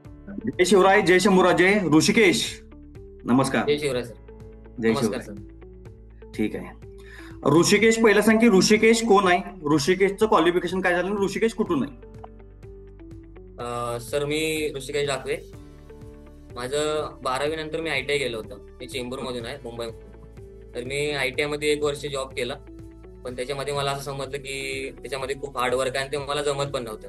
जय शिवराय, जय शंभूराजे, ऋषिकेश. नमस्कार. जय शिवराय सर. जय नमस्कार शिवराय. सर. ठीक आहे. ऋषिकेश, पहिलं सांग की ऋषिकेश कोण आहे, ऋषिकेशचं क्वालिफिकेशन काय झालं आणि ऋषिकेश कुठून आहे? सर मी ऋषिकेश दाखवे. माझं 12वी नंतर मी ITI केलं होतं. मी चेंबूरमधून आहे, मुंबईमधून. तर मी ITI मध्ये 1 वर्ष जॉब केला. पण त्याच्यामध्ये मला असं समजलं की त्याच्यामध्ये खूप हार्डवर्क आहे आणि ते मला जमत पण नव्हतं.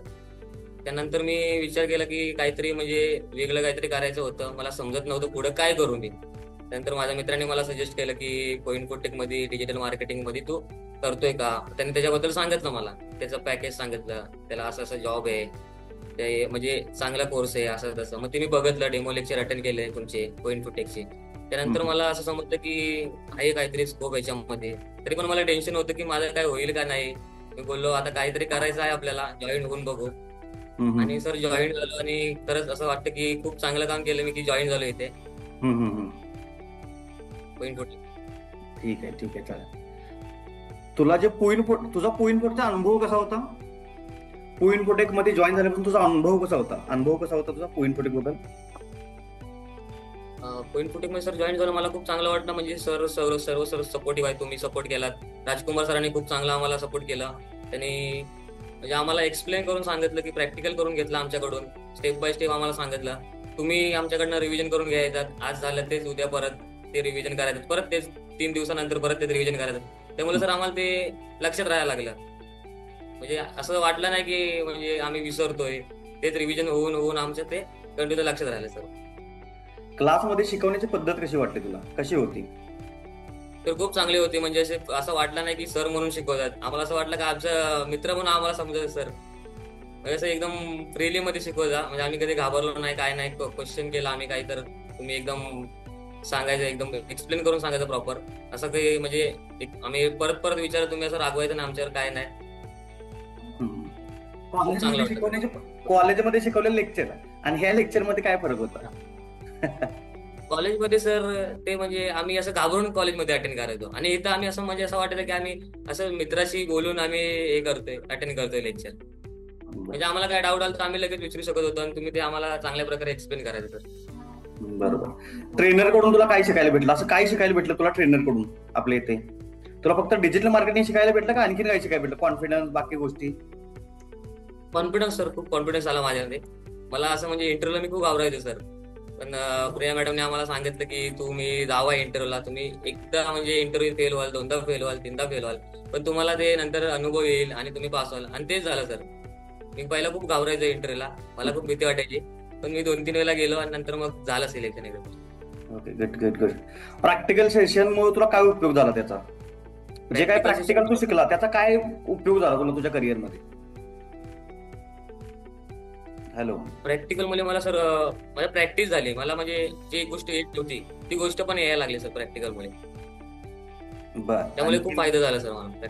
त्यानंतर मी विचार केला की काहीतरी म्हणजे वेगळं काहीतरी करायचं होतं. मला समजत नव्हतं पुढं काय करू मी. त्यानंतर माझ्या मित्राने मला सजेस्ट केलं की कोइनफोटेक मध्ये डिजिटल मार्केटिंग मध्ये तू करतोय का. त्यांनी त्याच्याबद्दल सांगितलं मला. त्याचं पॅकेज सांगितलं, त्याला असं असं जॉब आहे, ते म्हणजे चांगला कोर्स आहे, असं तसं. मग ते मी बघितलं, डेमो लेक्चर अटेंड केले तुमचे कोइनफोटेकचे. त्यानंतर हम्म. मला असं समजलं की आहे काहीतरी स्कोप याच्यामध्ये. तरी पण मला टेन्शन होतं की माझं काय होईल का नाही. मी बोललो आता काहीतरी करायचं आहे आपल्याला, जॉईन होऊन बघू. आणि हम्म. सर जॉईन झालो आणि खरंच असं वाटतं की खूप चांगलं काम केलं मी की जॉईन झालो इथे हम्म. कोइनफोटेक. ठीक आहे, ठीक आहे, चालेल. तुला जे तुझा पोईनपोटचा अनुभव कसा होता? पोईनपोटेक मध्ये जॉईन झाल्यापासून तुझा अनुभव कसा होता? अनुभव कसा होता तुझा पोईनपोटेक बद्दल? कोइनफोटेक मध्ये सर जॉईन झालं, मला खूप चांगलं वाटलं. म्हणजे सर सर्व सर्व सर सपोर्टिव्ह आहे. तुम्ही सपोर्ट केलात. राजकुमार सरांनी खूप चांगला आम्हाला सपोर्ट केला. त्यांनी म्हणजे आम्हाला एक्सप्लेन करून सांगितलं की प्रॅक्टिकल करून घेतलं आमच्याकडून. स्टेप बाय स्टेप आम्हाला सांगितलं. तुम्ही आमच्याकडनं रिव्हिजन करून घ्यायचं. आज झालं तेच उद्या परत ते रिव्हिजन करायचं, परत तेच 3 दिवसानंतर परत तेच रिव्हिजन करायचं. त्यामुळे सर आम्हाला ते लक्षात राहायला लागलं. म्हणजे असं वाटलं नाही की म्हणजे आम्ही विसरतोय. तेच रिव्हिजन होऊन होऊन आमच्या ते कंटिन्यू लक्षात राहिलं सर. क्लासमध्ये शिकवण्याची पद्धत कशी वाटली तुला, कशी होती? तर खूप चांगले होते. म्हणजे असं वाटलं नाही की सर म्हणून शिकवतात. आम्हाला असं वाटलं की आमचा मित्र म्हणून आम्हाला समजत सर. म्हणजे असं एकदम फ्रीली मध्ये शिकवता. म्हणजे आम्ही कधी घाबरलो नाही, काय नाही. क्वेश्चन केला आम्ही काही तर तुम्ही एकदम सांगायचं, एकदम एक्सप्लेन करून सांगायचं प्रॉपर. असं काही म्हणजे आम्ही परत परत विचारत, तुम्ही असं रागवायचं ना आमच्यावर, काय नाही. खूप चांगलं कॉलेजमध्ये वाटतं सर. शिकवण्याचे कॉलेजमध्ये शिकवलेलं लेक्चर आणि ह्या लेक्चर मध्ये काय फरक होता? कॉलेजमध्ये सर ते म्हणजे आम्ही असं घाबरून कॉलेजमध्ये अटेंड करायचो. आणि इथं आम्ही असं म्हणजे असं वाटायचं की आम्ही असं मित्राशी बोलून आम्ही हे करतोय, अटेंड करतोय लेक्चर. म्हणजे आम्हाला काय डाऊट आला तर आम्ही लगेच विचारू शकत होतो आणि तुम्ही ते आम्हाला चांगल्या प्रकारे एक्सप्लेन करायचं सर. बरोबर. ट्रेनर कडून तुला काय शिकायला भेटलं? असं काय शिकायला भेटलं तुला ट्रेनर कडून आपल्या इथे? तुला फक्त डिजिटल मार्केटिंग शिकायला भेटलं का आणखी काय शिकायला भेटलं? कॉन्फिडन्स, बाकी गोष्टी? कॉन्फिडन्स सर, खूप कॉन्फिडन्स आला माझ्यामध्ये. मला असं म्हणजे इंटरव्ह्यूला मी खूप घाबरायचो सर. पण प्रिया मॅडमने आम्हाला सांगितलं की तुम्ही जावा इंटरव्ह्यूला. तुम्ही एकदा म्हणजे इंटरव्ह्यू फेल व्हाल, दोनदा फेल व्हाल, तीनदा फेल व्हाल, पण तुम्हाला ते नंतर अनुभव येईल आणि तुम्ही पास व्हाल. आणि तेच झालं सर. मी पहिला खूप घाबरायचो इंटरव्ह्यूला, मला खूप भीती वाटायची. पण मी 2-3 वेळेला गेलो आणि नंतर मग झालं सिलेक्शन एकदम. Okay, good good good. Practical session मुळे तुला काय उपयोग झाला त्याचा? जे काय प्रॅक्टिकल सेशन. प्रॅक्टिकल तू शिकला त्याचा काय उपयोग झाला तुला तुझ्या करिअर मध्ये? हॅलो. प्रॅक्टिकल मध्ये मला सर माझ्या प्रॅक्टिस झाली. मला म्हणजे जी गोष्ट येत नव्हती ती गोष्ट पण यायला लागली सर प्रॅक्टिकल मुळे. बर. त्यामुळे खूप आणखी फायदा झाला सर मला.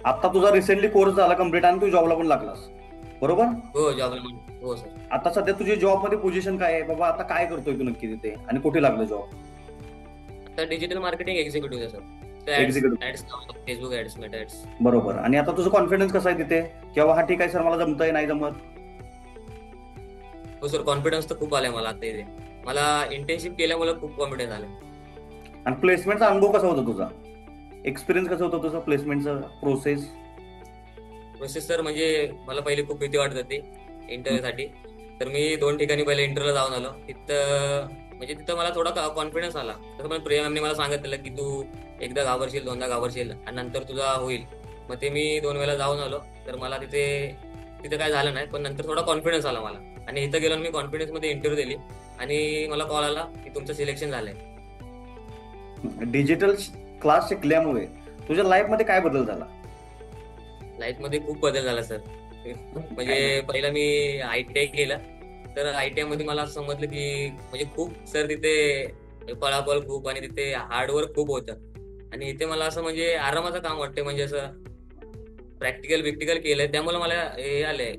आता तुझा रिसेंटली कोर्स झाला कम्प्लीट आणि तू जॉबला पण लागलास, बरोबर? हो जॉबला. हो सर. आता सध्या तुझी जॉब मध्ये पोझिशन काय आहे बाबा? आता काय करतोय तू नक्की तिथे आणि कुठे लागलं जॉब? आता डिजिटल मार्केटिंग एक्झिक्युटिव्ह आहे sir. Ads executive. Ads Facebook ads, Meta ads. बरोबर. आणि आता तुझं कॉन्फिडन्स कसं आहे तिथे, किंवा हा ठीक आहे सर मला जमतंय, नाही जमत? हो सर, कॉन्फिडन्स तर खूप आलाय मला आता इथे. मला इंटर्नशिप केल्यामुळे खूप कॉन्फिडन्स आलाय. आणि प्लेसमेंटचा अनुभव कसा होता तुझा? एक्सपिरियन्स कसं होतं तुझं प्लेसमेंटचं प्रोसेस? प्रोसेस सर म्हणजे मला पहिले खूप भीती वाटत होती इंटरव्ह्यूसाठी. तर मी 2 ठिकाणी पहिले इंटरव्ह्यूला जाऊन आलो. तिथं म्हणजे तिथं मला थोडा कॉन्फिडन्स आला. तसं पण प्रिया मॅमने मला सांगितलं की तू एकदा घाबरशील, दोनदा घाबरशील आणि नंतर तुझा होईल. मग ते मी 2 वेळा जाऊन आलो. तर मला तिथे तिथे काय झालं नाही, पण नंतर थोडा कॉन्फिडन्स आला मला. आणि इथं गेलो आणि मी कॉन्फिडन्स मध्ये इंटरव्ह्यू दिली आणि मला कॉल आला की तुमचं सिलेक्शन झालंय. डिजिटल क्लास शिकल्यामुळे तुझ्या लाईफ मध्ये काय बदल झाला? लाईफ मध्ये खूप बदल झाला सर. काय म्हणजे पहिला मी ITI केलं. तर ITI मध्ये मला असं समजलं की म्हणजे खूप सर तिथे पळापळ खूप आणि तिथे हार्डवर्क खूप होतं. आणि इथे मला असं म्हणजे आरामाचं काम वाटतंय. म्हणजे असं प्रॅक्टिकल बिक्टिकल केलंय त्यामुळे मला हे आलंय,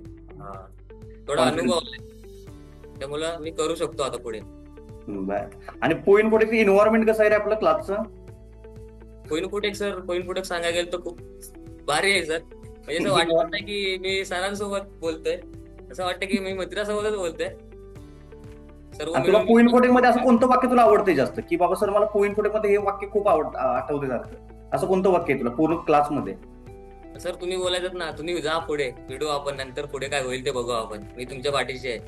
थोडा अनुभव कॉन्फिडन्स? आलाय. त्यामुळं मी करू शकतो आता पुढे. बर. आणि पोईन पोटेचं इन्व्हायरमेंट कसं आहे रे आपलं क्लासचं? कोइनफोटेक सर, कोइनफोटेक सांगायला गेलं तर खूप भारी आहे सर. म्हणजे असं वाटत नाही की मी सरांसोबत बोलतोय, असं वाटतं की मी मित्रासोबतच बोलतोय. सर्व आणि तुला मिळून पो इन्फोटेक मध्ये असं कोणतं वाक्य तुला आवडते जास्त, की बाबा सर मला पो इन्फोटेक मध्ये हे वाक्य खूप आठवते सारखं, असं कोणतं वाक्य आहे तुला पूर्ण क्लासमध्ये? सर तुम्ही बोलायचं ना, तुम्ही जा पुढे भेटू आपण, नंतर पुढे काय होईल ते बघू आपण, मी तुमच्या पाठीशी आहे.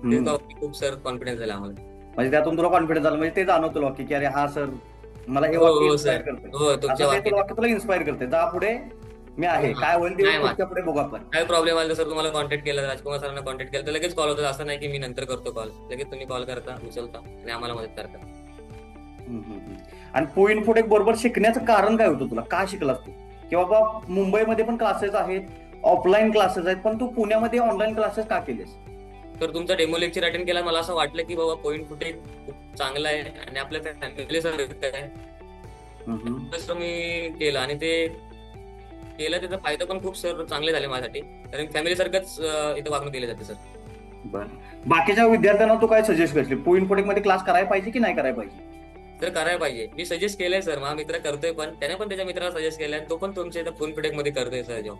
ते खूप सर कॉन्फिडन्स झाला आम्हाला. म्हणजे त्यातून तुला कॉन्फिडन्स झाला, म्हणजे ते जाणवतं तुला वाक्य की अरे हा सर मला हे हो वाक्य हो इन्स्पायर सर, करते, हो तुमच्या असं ते तुला वाक्याने. वाक्य तुला इन्स्पायर करते, जा पुढे मी आहे, काय होईल ते नाही मा पुढच्या पुढे बघू आपण. काय प्रॉब्लेम आला तर सर तुम्हाला कॉन्टॅक्ट केला, राजकुमार सरांना कॉन्टॅक्ट केला तर लगेच कॉल होतो. असं नाही की मी नंतर करतो कॉल, लगेच तुम्ही कॉल करता, उचलता आणि आम्हाला मदत करता. आणि पो इन्फोटेक बरोबर शिकण्याचं कारण काय होतं तुला, का शिकलास तू? की बाबा मुंबईमध्ये पण क्लासेस आहेत, ऑफलाईन क्लासेस आहेत, पण तू पुण्यामध्ये ऑनलाईन क्लासेस का केलेस? तर तुमचा डेमो लेक्चर अटेंड केला, मला असं वाटलं की बाबा पॉईंट कुठे खूप चांगला आहे आणि आपल्या फॅमिली आहे. तसं मी केलं आणि ते केलं, त्याचा फायदा पण खूप सर चांगले झाले माझ्यासाठी, कारण फॅमिली सारखंच इथं वागणूक दिली जाते सर. बरं, बाकीच्या विद्यार्थ्यांना तू काय सजेस्ट करशील, पो इन्फोटेक मध्ये क्लास करायला पाहिजे की नाही करायला पाहिजे? तर करायला पाहिजे, मी सजेस्ट केलंय सर, माझा मित्र करतोय, पण त्याने पण त्याच्या मित्राला सजेस्ट केलंय, तो पण तुमच्या इथं फोन फिटेक मध्ये करतोय सर, जॉब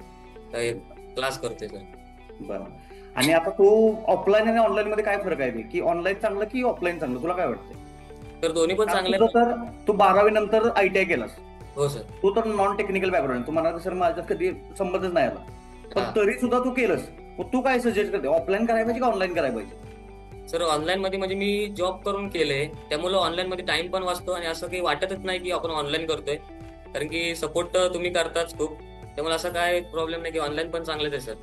क्लास करतोय सर. बरं, आणि आता तू ऑफलाईन आणि ऑनलाईन मध्ये काय फरक आहे, की ऑनलाईन चांगलं की ऑफलाईन चांगलं, तुला काय वाटतं? तर दोन्ही पण चांगले तुझं तर तू 12वी नंतर ITI केलास, हो सर. तू तर नॉन टेक्निकल बॅकग्राऊंड, तू म्हणाला सर माझ्यात कधी संबंधच नाही आला, पण तरी सुद्धा तू केलंस, तू काय सजेस्ट करते, ऑफलाईन करायला पाहिजे का ऑनलाईन करायला पाहिजे? सर ऑनलाईन मध्ये म्हणजे मी जॉब करून केलंय, त्यामुळे ऑनलाईन मध्ये टाइम पण वाचतो आणि असं काही वाटतच नाही की आपण ऑनलाईन करतोय, कारण की सपोर्ट तुम्ही करताच खूप, त्यामुळे असं काय प्रॉब्लेम नाही की ऑनलाईन पण चांगलंच आहे सर.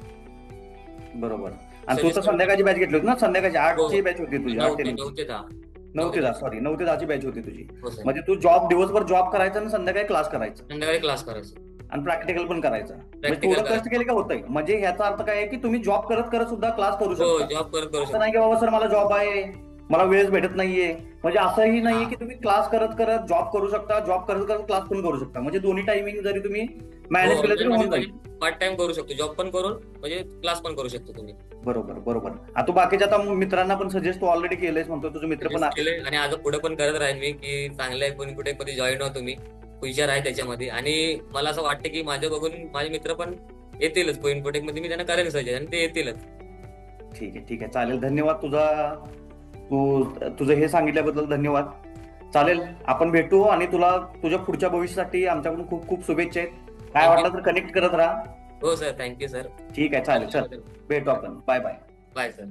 बरोबर, आणि तू तर संध्याकाळची बॅच घेतली होती ना, संध्याकाळची 8ची बॅच होती तुझी, 8 ते 9 ते 10. 9 ते 10, सॉरी 9 ते 10ची बॅच होती तुझी. हो सर, म्हणजे तू दिवसभर जॉब करायचा आणि संध्याकाळी क्लास करायचा संध्याकाळी क्लास करायचा, आणि प्रॅक्टिकल पण करायचा, म्हणजे प्रॅक्टिकल थोडं कष्ट करायचं. केले का होतंय, म्हणजे ह्याचा अर्थ काय आहे की तुम्ही जॉब करत करत सुद्धा क्लास करू हो शकता, जॉब करू असं नाही शकतो. की बाबा सर मला जॉब आहे, मला वेळच भेटत नाहीये, म्हणजे असंही नाहीये की तुम्ही क्लास करत करत जॉब करू शकता, जॉब करत करत क्लास पण करू शकता, म्हणजे दोन्ही टायमिंग जरी तुम्ही हो मॅनेज केलं तरी ऑनलाईन मध्ये होऊन म्हणजे जाईल. पार्ट टाइम करू शकतो, जॉब पण करून म्हणजे क्लास पण करू शकतो तुम्ही. बरोबर बरोबर, आता तू बाकीच्या आता मित्रांना पण सजेस्ट तू ऑलरेडी केलंयस, म्हणतो तुझे मित्र पण सजेस्ट आहेत. केले आणि आज पुढे पण करत राहील मी, की चांगल्या कोणी कुठे मध्ये जॉईन हो तुम्ही, हुशार आहे त्याच्यामध्ये, आणि मला असं वाटतं की माझ्या बघून माझे मित्र पण येतीलच कोइन्फोटेक मध्ये, मी त्यांना करेन सजेस्ट आणि ते येतीलच. ठीक आहे ठीक आहे, चालेल, धन्यवाद तुझा, तू तुझं हे सांगितल्याबद्दल धन्यवाद. चालेल, आपण भेटू, आणि तुला तुझ्या पुढच्या भविष्यासाठी आमच्याकडून खूप खूप शुभेच्छा आहेत. काय थँक्यू. वाटलं तर कनेक्ट करत राहा. हो सर, थँक्यू सर. ठीक आहे, चालेल, चल भेटू आपण, बाय बाय. Bye sir.